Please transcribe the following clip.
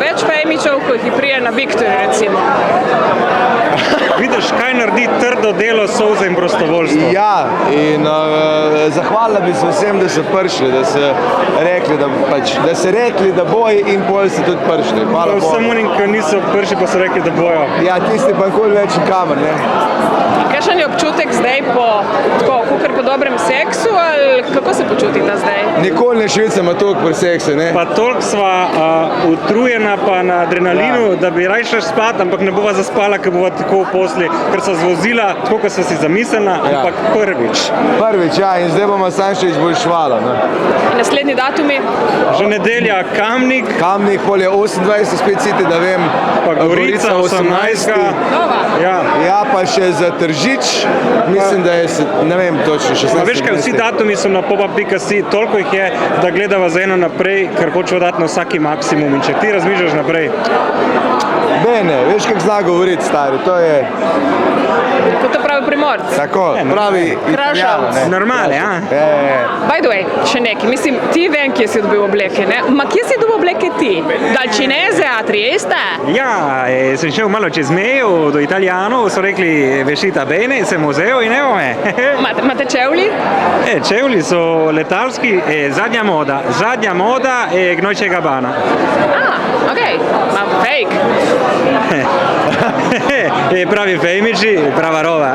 več fejmičev, ko jih prije na Viktorju, recimo. Vidiš, kaj naredi trdo delo, solze in prostovoljstvo. Ja, in zahvalila bi se vsem, da so prišli, da so rekli, da bojo in pol so tudi prišli. Hvala Bogu. Vsem unim, ki niso prišli, pa so rekli, da bojo. Ja, tisti pa nikoli več nikamer, ne. Kakšen je občutek zdaj kakor po dobrem seksu, ali kako se počutite zdaj? Nikoli ne švicamo toliko pri seksu, ne. Pa toliko sva utrujena pa na adrenalinu, da bi rajša spati, ampak ne bova zaspala, ker bova tako posli, ker sva zvozila, tako kot sva si zamislila, ampak prvič. Prvič, ja, in zdaj bomo sam še izboljšvala, ne. In naslednji datumi? Že nedelja Kamnik. Kamnik, pol je 28, spet citi, da vem. Pa Gorica 18. Nova? Ja, pa še za Tržič, mislim, da je, ne vem točno, 16. Veš kaj, vsi datumi so na popa.si, toliko jih je, da gledava za eno naprej, ker hočeva dati na vsaki maksimum in če ti razmišljaš naprej. Bene, veš kak zna govoriti, stari, to je... Kot to pravi Primorc. Tako, pravi Italijano, ne. Normale, ja. By the way, še nekaj, mislim, ti vem, kje si dobil obleke, ne? Ma kje si dobil obleke ti? Dal Cinese a Trieste? Ja, sem šel malo čez mejo do Italijanov, so rekli, vešita bene, sem vzel in evo me. Imate čevlji? Čevlji so letalski, zadnja moda je Gnojče Gabbana. Okej, ma fake. Pravi fejmiči, prava roba.